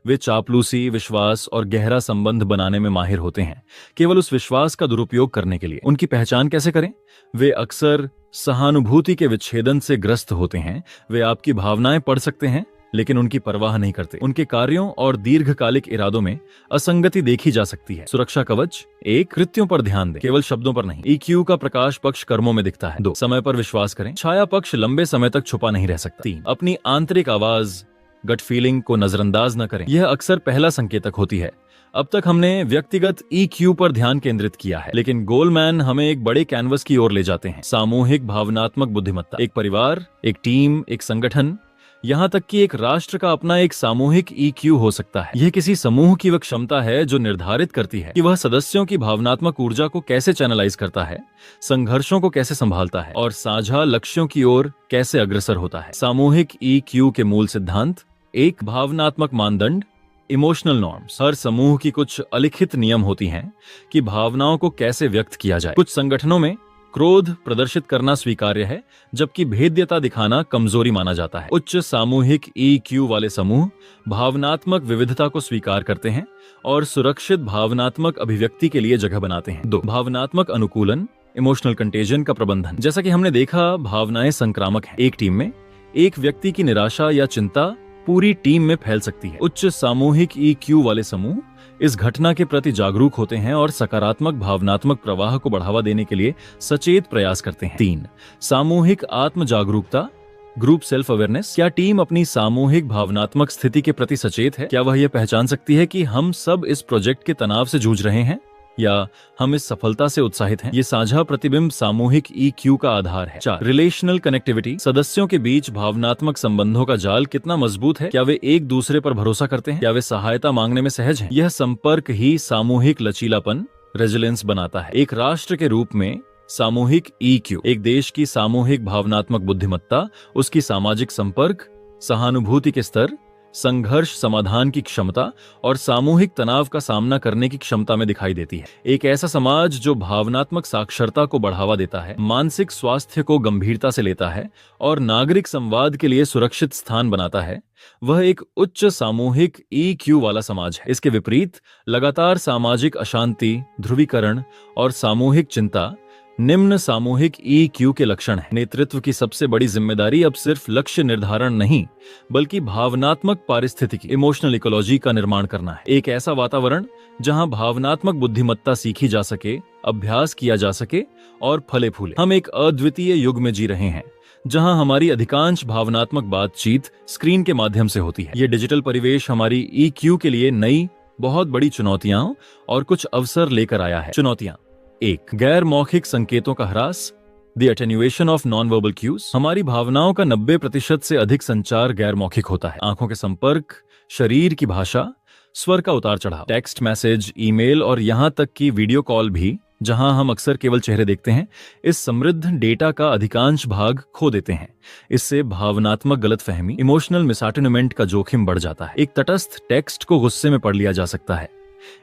वे चापलूसी, विश्वास और गहरा संबंध बनाने में माहिर होते हैं, केवल उस विश्वास का दुरुपयोग करने के लिए। उनकी पहचान कैसे करें? वे अक्सर सहानुभूति के विच्छेदन से ग्रस्त होते हैं। वे आपकी भावनाएं पढ़ सकते हैं लेकिन उनकी परवाह नहीं करते। उनके कार्यों और दीर्घकालिक इरादों में असंगति देखी जा सकती है। सुरक्षा कवच, 1, कृत्यों पर ध्यान दें, केवल शब्दों पर नहीं। EQ का प्रकाश पक्ष कर्मों में दिखता है। 2, समय पर विश्वास करें, छाया पक्ष लंबे समय तक छुपा नहीं रह सकता। 3, अपनी आंतरिक आवाज, गट फीलिंग को नजरअंदाज न करें, यह अक्सर पहला संकेतक होती है। अब तक हमने व्यक्तिगत EQ पर ध्यान केंद्रित किया है, लेकिन गोलमैन हमें एक बड़े कैनवस की ओर ले जाते हैं। सामूहिक भावनात्मक बुद्धिमत्ता, एक परिवार, एक टीम, एक संगठन, यहाँ तक कि एक राष्ट्र का अपना एक सामूहिक EQ हो सकता है। यह किसी समूह की वह क्षमता है जो निर्धारित करती है कि वह सदस्यों की भावनात्मक ऊर्जा को कैसे चैनलाइज करता है, संघर्षों को कैसे संभालता है और साझा लक्ष्यों की ओर कैसे अग्रसर होता है। सामूहिक EQ के मूल सिद्धांत, 1, भावनात्मक मानदंड, इमोशनल नॉर्म्स। हर समूह की कुछ अलिखित नियम होती हैं कि भावनाओं को कैसे व्यक्त किया जाए। कुछ संगठनों में क्रोध प्रदर्शित करना स्वीकार्य है, जबकि भेद्यता दिखाना कमजोरी माना जाता है। उच्च सामूहिक EQ वाले समूह भावनात्मक विविधता को स्वीकार करते हैं और सुरक्षित भावनात्मक अभिव्यक्ति के लिए जगह बनाते हैं। 2. भावनात्मक अनुकूलन, इमोशनल कंटेजन का प्रबंधन। जैसा कि हमने देखा, भावनाएं संक्रामक हैं। एक टीम में एक व्यक्ति की निराशा या चिंता पूरी टीम में फैल सकती है। उच्च सामूहिक EQ वाले समूह इस घटना के प्रति जागरूक होते हैं और सकारात्मक भावनात्मक प्रवाह को बढ़ावा देने के लिए सचेत प्रयास करते हैं। 3. सामूहिक आत्म जागरूकता, ग्रुप सेल्फ अवेयरनेस। क्या टीम अपनी सामूहिक भावनात्मक स्थिति के प्रति सचेत है? क्या वह यह पहचान सकती है कि हम सब इस प्रोजेक्ट के तनाव से जूझ रहे हैं या हम इस सफलता से उत्साहित हैं? ये साझा प्रतिबिंब सामूहिक EQ का आधार है। 4. रिलेशनल कनेक्टिविटी, सदस्यों के बीच भावनात्मक संबंधों का जाल कितना मजबूत है? क्या वे एक दूसरे पर भरोसा करते हैं? क्या वे सहायता मांगने में सहज हैं? यह संपर्क ही सामूहिक लचीलापन, रेजिलियंस बनाता है। एक राष्ट्र के रूप में सामूहिक EQ, एक देश की सामूहिक भावनात्मक बुद्धिमत्ता, उसकी सामाजिक संपर्क, सहानुभूति के स्तर, संघर्ष समाधान की क्षमता और सामूहिक तनाव का सामना करने की क्षमता में दिखाई देती है। एक ऐसा समाज जो भावनात्मक साक्षरता को बढ़ावा देता है, मानसिक स्वास्थ्य को गंभीरता से लेता है और नागरिक संवाद के लिए सुरक्षित स्थान बनाता है, वह एक उच्च सामूहिक EQ वाला समाज है। इसके विपरीत लगातार सामाजिक अशांति, ध्रुवीकरण और सामूहिक चिंता निम्न सामूहिक EQ के लक्षण है। नेतृत्व की सबसे बड़ी जिम्मेदारी अब सिर्फ लक्ष्य निर्धारण नहीं, बल्कि भावनात्मक पारिस्थितिकी, इमोशनल इकोलॉजी का निर्माण करना है। एक ऐसा वातावरण जहां भावनात्मक बुद्धिमत्ता सीखी जा सके, अभ्यास किया जा सके और फले फूले। हम एक अद्वितीय युग में जी रहे हैं जहां हमारी अधिकांश भावनात्मक बातचीत स्क्रीन के माध्यम से होती है। ये डिजिटल परिवेश हमारी EQ के लिए नई बहुत बड़ी चुनौतियां और कुछ अवसर लेकर आया है। चुनौतियां: 1. गैर मौखिक संकेतों का ह्रास, the attenuation of non verbal cues. हमारी भावनाओं का 90% से अधिक संचार गैर मौखिक होता है। आंखों के संपर्क, शरीर की भाषा, स्वर का उतार चढ़ाव, टेक्स्ट मैसेज, ईमेल और यहां तक कि वीडियो कॉल भी, जहां हम अक्सर केवल चेहरे देखते हैं, इस समृद्ध डेटा का अधिकांश भाग खो देते हैं। इससे भावनात्मक गलतफहमी, इमोशनल मिसअटेन्यूमेंट का जोखिम बढ़ जाता है। एक तटस्थ टेक्स्ट को गुस्से में पढ़ लिया जा सकता है।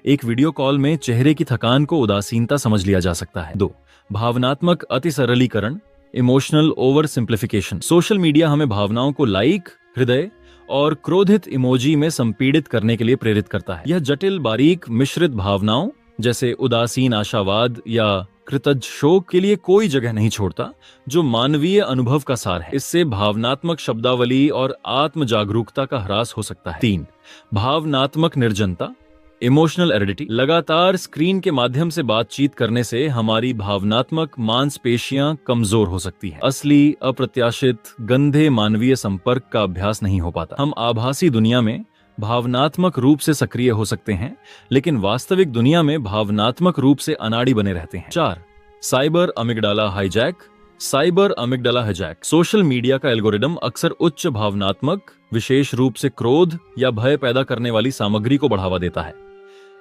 एक वीडियो कॉल में चेहरे की थकान को उदासीनता समझ लिया जा सकता है। 2. भावनात्मक अति सरलीकरण, emotional over simplification. Social media हमें भावनाओं को लाइक, हृदय और क्रोधित इमोजी में संपीड़ित करने के लिए प्रेरित करता है। यह जटिल बारीक मिश्रित भावनाओं जैसे उदासीन आशावाद या कृतज्ञ शोक के लिए कोई जगह नहीं छोड़ता, जो मानवीय अनुभव का सार है। इससे भावनात्मक शब्दावली और आत्म जागरूकता का ह्रास हो सकता है। 3. भावनात्मक निर्जनता, इमोशनल एरिडिटी। लगातार स्क्रीन के माध्यम से बातचीत करने से हमारी भावनात्मक मांसपेशियां कमजोर हो सकती हैं। असली, अप्रत्याशित, गंधे मानवीय संपर्क का अभ्यास नहीं हो पाता। हम आभासी दुनिया में भावनात्मक रूप से सक्रिय हो सकते हैं, लेकिन वास्तविक दुनिया में भावनात्मक रूप से अनाड़ी बने रहते हैं। 4. Cyber amygdala hijack, cyber amygdala hijack. Social media का एल्गोरिदम अक्सर उच्च भावनात्मक, विशेष रूप से क्रोध या भय पैदा करने वाली सामग्री को बढ़ावा देता है।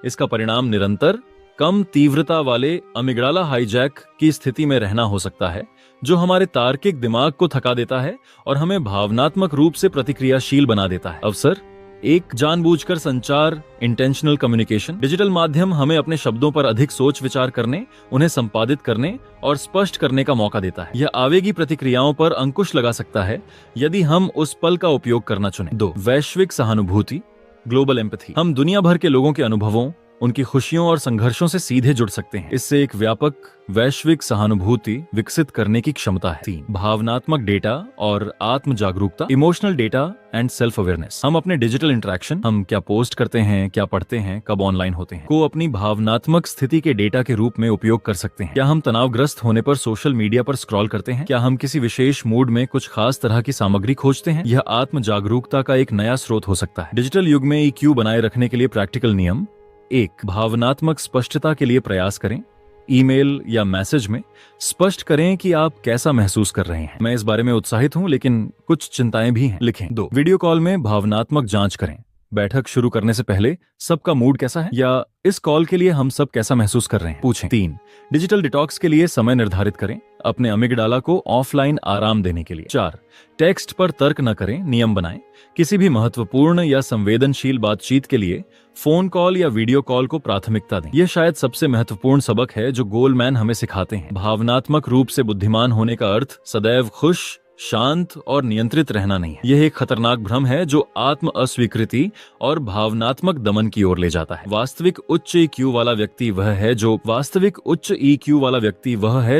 इसका परिणाम निरंतर कम तीव्रता वाले अमिगडाला हाईजैक की स्थिति में रहना हो सकता है, जो हमारे तार्किक दिमाग को थका देता है और हमें भावनात्मक रूप से प्रतिक्रियाशील बना देता है। अवसर: 1. जानबूझकर संचार, इंटेंशनल कम्युनिकेशन। डिजिटल माध्यम हमें अपने शब्दों पर अधिक सोच विचार करने, उन्हें संपादित करने और स्पष्ट करने का मौका देता है। यह आवेगी प्रतिक्रियाओं पर अंकुश लगा सकता है यदि हम उस पल का उपयोग करना चुनें। 2. वैश्विक सहानुभूति, ग्लोबल एम्पैथी। हम दुनिया भर के लोगों के अनुभवों, उनकी खुशियों और संघर्षों से सीधे जुड़ सकते हैं। इससे एक व्यापक वैश्विक सहानुभूति विकसित करने की क्षमता है। 3. भावनात्मक डेटा और आत्म जागरूकता, emotional data and self awareness. हम अपने डिजिटल इंटरेक्शन, हम क्या पोस्ट करते हैं, क्या पढ़ते हैं, कब ऑनलाइन होते हैं, को अपनी भावनात्मक स्थिति के डेटा के रूप में उपयोग कर सकते हैं। क्या हम तनावग्रस्त होने पर सोशल मीडिया पर स्क्रॉल करते हैं? क्या हम किसी विशेष मूड में कुछ खास तरह की सामग्री खोजते हैं? यह आत्म जागरूकता का एक नया स्रोत हो सकता है। डिजिटल युग में EQ बनाए रखने के लिए प्रैक्टिकल नियम: 1. भावनात्मक स्पष्टता के लिए प्रयास करें। ईमेल या मैसेज में स्पष्ट करें कि आप कैसा महसूस कर रहे हैं। मैं इस बारे में उत्साहित हूं, लेकिन कुछ चिंताएं भी हैं। लिखें। 2. वीडियो कॉल में भावनात्मक जांच करें। बैठक शुरू करने से पहले सबका मूड कैसा है, या इस कॉल के लिए हम सब कैसा महसूस कर रहे हैं, पूछें। 3. डिजिटल डिटॉक्स के लिए समय निर्धारित करें। अपने अमिगडाला को ऑफलाइन आराम देने के लिए। 4, टेक्स्ट पर तर्क न करें, नियम बनाएं। किसी भी महत्वपूर्ण या संवेदनशील बातचीत के लिए फोन कॉल या वीडियो कॉल को प्राथमिकता दें। यह शायद सबसे महत्वपूर्ण सबक है जो गोलमैन हमें सिखाते हैं। भावनात्मक रूप से बुद्धिमान होने का अर्थ सदैव खुश, शांत और नियंत्रित रहना नहीं है। यह एक खतरनाक भ्रम है जो आत्म अस्वीकृति और भावनात्मक दमन की ओर ले जाता है। वास्तविक उच्च ईक्यू वाला व्यक्ति वह है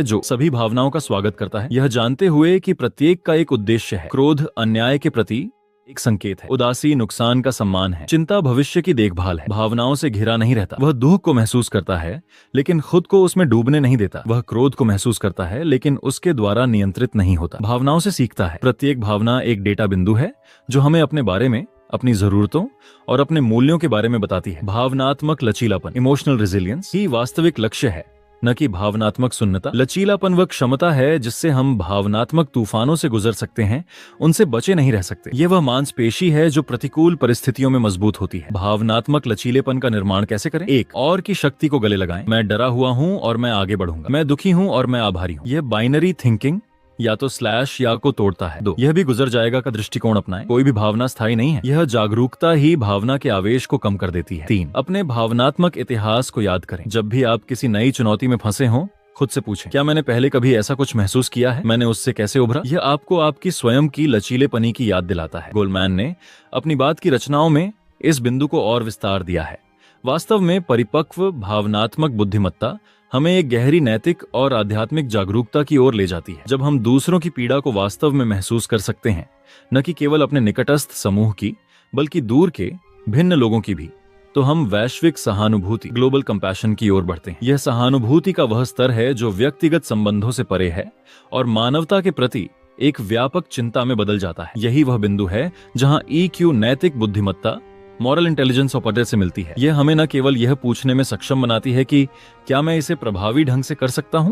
जो सभी भावनाओं का स्वागत करता है, यह जानते हुए कि प्रत्येक का एक उद्देश्य है। क्रोध अन्याय के प्रति एक संकेत है, उदासी नुकसान का सम्मान है, चिंता भविष्य की देखभाल है। भावनाओं से घिरा नहीं रहता। वह दुख को महसूस करता है लेकिन खुद को उसमें डूबने नहीं देता। वह क्रोध को महसूस करता है लेकिन उसके द्वारा नियंत्रित नहीं होता। भावनाओं से सीखता है। प्रत्येक भावना एक डेटा बिंदु है जो हमें अपने बारे में, अपनी जरूरतों और अपने मूल्यों के बारे में बताती है। भावनात्मक लचीलापन, इमोशनल रेजिलियंस ही वास्तविक लक्ष्य है, न कि भावनात्मक शून्यता। लचीलापन वह क्षमता है जिससे हम भावनात्मक तूफानों से गुजर सकते हैं, उनसे बचे नहीं रह सकते। यह वह मांसपेशी है जो प्रतिकूल परिस्थितियों में मजबूत होती है। भावनात्मक लचीलेपन का निर्माण कैसे करें? 1, और की शक्ति को गले लगाएं। मैं डरा हुआ हूं और मैं आगे बढ़ूंगा। मैं दुखी हूं और मैं आभारी हूं। यह बाइनरी थिंकिंग या तो स्लैश या को तोड़ता है। 2, यह भी गुजर जाएगा का दृष्टिकोण अपनाएं। कोई भी भावना स्थायी नहीं है। यह जागरूकता ही भावना के आवेश को कम कर देती है। 3, अपने भावनात्मक इतिहास को याद करें। जब भी आप किसी नई चुनौती में फंसे हों, खुद से पूछें, क्या मैंने पहले कभी ऐसा कुछ महसूस किया है? मैंने उससे कैसे उभरा? यह आपको आपकी स्वयं की लचीलेपनी की याद दिलाता है। गोलमैन ने अपनी बात की रचनाओं में इस बिंदु को और विस्तार दिया है। वास्तव में परिपक्व भावनात्मक बुद्धिमत्ता हमें एक गहरी नैतिक और आध्यात्मिक जागरूकता की ओर ले जाती है। जब हम दूसरों की पीड़ा को वास्तव में महसूस कर सकते हैं, न कि केवल अपने निकटस्थ समूह की, बल्कि दूर के भिन्न लोगों की भी, तो हम वैश्विक सहानुभूति, ग्लोबल कंपैशन की ओर बढ़ते हैं। यह सहानुभूति का वह स्तर है जो व्यक्तिगत संबंधों से परे है और मानवता के प्रति एक व्यापक चिंता में बदल जाता है। यही वह बिंदु है जहां EQ, नैतिक बुद्धिमत्ता, मॉरल इंटेलिजेंस और पदर से मिलती है। यह हमें न केवल यह पूछने में सक्षम बनाती है कि क्या मैं इसे प्रभावी ढंग से कर सकता हूं,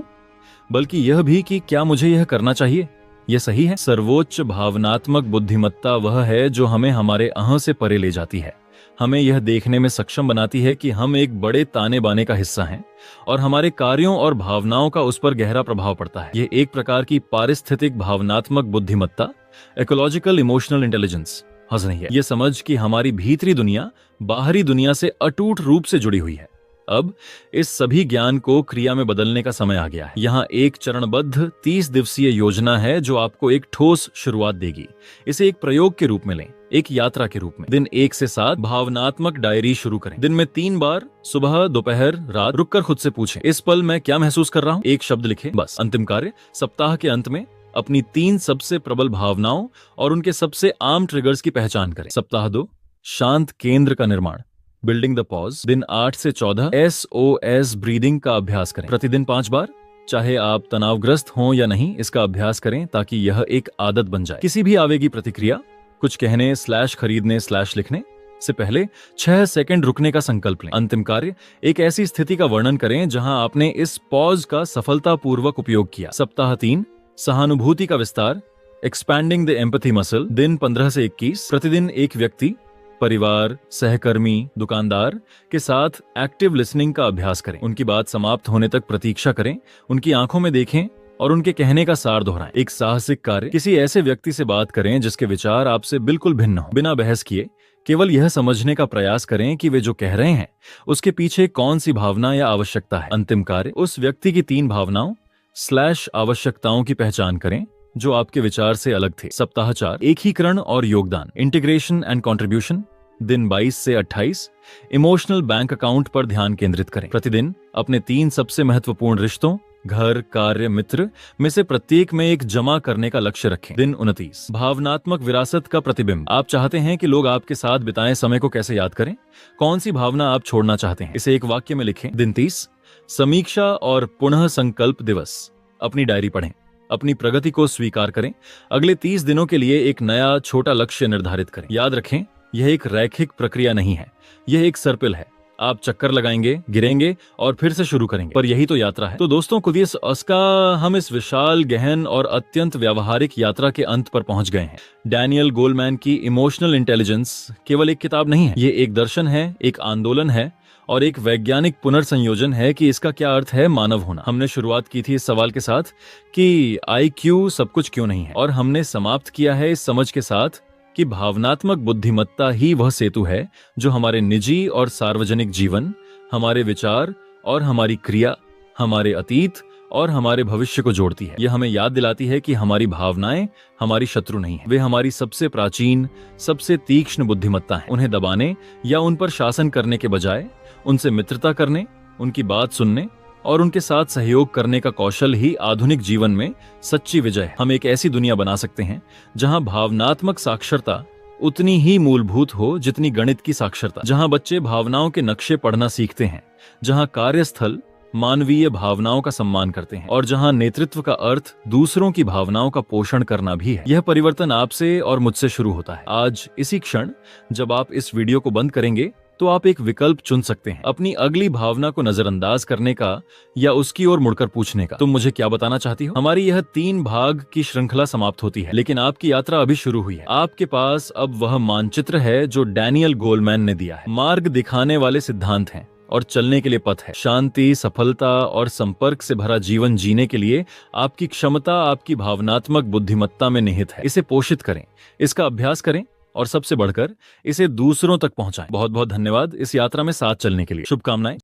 बल्कि यह भी कि क्या मुझे यह करना चाहिए, यह सही है। सर्वोच्च भावनात्मक बुद्धिमत्ता वह है जो हमें हमारे अहं से परे ले जाती है। हमें यह देखने में सक्षम बनाती है कि हम एक बड़े ताने बाने का हिस्सा हैं और हमारे कार्यों और भावनाओं का उस पर गहरा प्रभाव पड़ता है। यह एक प्रकार की पारिस्थितिक भावनात्मक बुद्धिमत्ता, इकोलॉजिकल इमोशनल इंटेलिजेंस है। यह समझ कि हमारी भीतरी दुनिया बाहरी दुनिया से अटूट रूप से जुड़ी हुई है। अब इस सभी ज्ञान को क्रिया में बदलने का समय आ गया है। यहाँ एक चरणबद्ध 30 दिवसीय योजना है जो आपको एक ठोस शुरुआत देगी। इसे एक प्रयोग के रूप में लें, एक यात्रा के रूप में। दिन 1 से 7 भावनात्मक डायरी शुरू करें। दिन में 3 बार, सुबह, दोपहर, रात, रुककर खुद से पूछें, इस पल मैं क्या महसूस कर रहा हूँ? एक शब्द लिखें, बस। अंतिम कार्य, सप्ताह के अंत में अपनी 3 सबसे प्रबल भावनाओं और उनके सबसे आम ट्रिगर्स की पहचान करें। सप्ताह 2, शांत केंद्र का निर्माण, बिल्डिंग द पॉज। दिन 8 से 14 SOS ब्रीदिंग का अभ्यास करें। प्रतिदिन 5 बार, चाहे आप तनावग्रस्त हों या नहीं, इसका अभ्यास करें ताकि यह एक आदत बन जाए। किसी भी आवेगी प्रतिक्रिया, कुछ कहने, /खरीदने, /लिखने से पहले 6 सेकंड रुकने का संकल्प लें। अंतिम कार्य, एक ऐसी स्थिति का वर्णन करें जहां आपने इस पॉज का सफलतापूर्वक उपयोग किया। सप्ताह 3, सहानुभूति का विस्तार, एक्सपैंडिंग द एम्पैथी मसल। दिन 15 से 21, प्रतिदिन एक व्यक्ति, परिवार, सहकर्मी, दुकानदार के साथ एक्टिव लिसनिंग का अभ्यास करें। उनकी बात समाप्त होने तक प्रतीक्षा करें, उनकी आंखों में देखें और उनके कहने का सार दोहराएं। एक साहसिक कार्य, किसी ऐसे व्यक्ति से बात करें जिसके विचार आपसे बिल्कुल भिन्न हो। बिना बहस किए केवल यह समझने का प्रयास करें कि वे जो कह रहे हैं उसके पीछे कौन सी भावना या आवश्यकता है। अंतिम कार्य, उस व्यक्ति की 3 भावनाओं / आवश्यकताओं की पहचान करें जो आपके विचार से अलग थे। सप्ताह 4, एकीकरण और योगदान, इंटीग्रेशन एंड कंट्रीब्यूशन। दिन 22 से 28, इमोशनल बैंक अकाउंट पर ध्यान केंद्रित करें। प्रतिदिन अपने 3 सबसे महत्वपूर्ण रिश्तों, घर, कार्य, मित्र में से प्रत्येक में एक जमा करने का लक्ष्य रखें। दिन 29, भावनात्मक विरासत का प्रतिबिंब। आप चाहते हैं कि लोग आपके साथ बिताए समय को कैसे याद करें? कौन सी भावना आप छोड़ना चाहते हैं? इसे एक वाक्य में लिखें। दिन 30, समीक्षा और पुनः संकल्प दिवस। अपनी डायरी पढ़ें, अपनी प्रगति को स्वीकार करें, अगले 30 दिनों के लिए एक नया छोटा लक्ष्य निर्धारित करें। याद रखें, यह एक रैखिक प्रक्रिया नहीं है, यह एक सर्पिल है। आप चक्कर लगाएंगे, गिरेंगे और फिर से शुरू करेंगे, पर यही तो यात्रा है। तो दोस्तों, कुदिस अस्का, हम इस विशाल, गहन और अत्यंत व्यावहारिक यात्रा के अंत पर पहुंच गए हैं। डैनियल गोलमैन की इमोशनल इंटेलिजेंस केवल एक किताब नहीं है, ये एक दर्शन है, एक आंदोलन है और एक वैज्ञानिक पुनर्संयोजन है कि इसका क्या अर्थ है मानव होना। हमने शुरुआत की थी इस सवाल के साथ कि IQ सब कुछ क्यों नहीं है, और हमने समाप्त किया है इस समझ के साथ कि भावनात्मक बुद्धिमत्ता ही वह सेतु है जो हमारे निजी और सार्वजनिक जीवन, हमारे विचार और हमारी क्रिया, हमारे अतीत और हमारे भविष्य को जोड़ती है। यह हमें याद दिलाती है कि हमारी भावनाएं हमारी शत्रु नहीं है, वे हमारी सबसे प्राचीन, सबसे तीक्ष्ण बुद्धिमत्ता हैं। उन्हें दबाने या उन पर शासन करने के बजाय उनसे मित्रता करने, उनकी बात सुनने और उनके साथ सहयोग करने का कौशल ही आधुनिक जीवन में सच्ची विजय है। हम एक ऐसी दुनिया बना सकते हैं जहां भावनात्मक साक्षरता उतनी ही मूलभूत हो जितनी गणित की साक्षरता, जहां बच्चे भावनाओं के नक्शे पढ़ना सीखते हैं, जहां कार्यस्थल मानवीय भावनाओं का सम्मान करते हैं और जहां नेतृत्व का अर्थ दूसरों की भावनाओं का पोषण करना भी है। यह परिवर्तन आपसे और मुझसे शुरू होता है। आज इसी क्षण जब आप इस वीडियो को बंद करेंगे तो आप एक विकल्प चुन सकते हैं, अपनी अगली भावना को नजरअंदाज करने का या उसकी ओर मुड़कर पूछने का, तुम मुझे क्या बताना चाहती हो। हमारी यह 3 भाग की श्रृंखला समाप्त होती है, लेकिन आपकी यात्रा अभी शुरू हुई है। आपके पास अब वह मानचित्र है जो डैनियल गोलमैन ने दिया है। मार्ग दिखाने वाले सिद्धांत हैं और चलने के लिए पथ है। शांति, सफलता और संपर्क से भरा जीवन जीने के लिए आपकी क्षमता आपकी भावनात्मक बुद्धिमत्ता में निहित है। इसे पोषित करें, इसका अभ्यास करें और सबसे बढ़कर इसे दूसरों तक पहुंचाएं। बहुत बहुत धन्यवाद इस यात्रा में साथ चलने के लिए। शुभकामनाएं।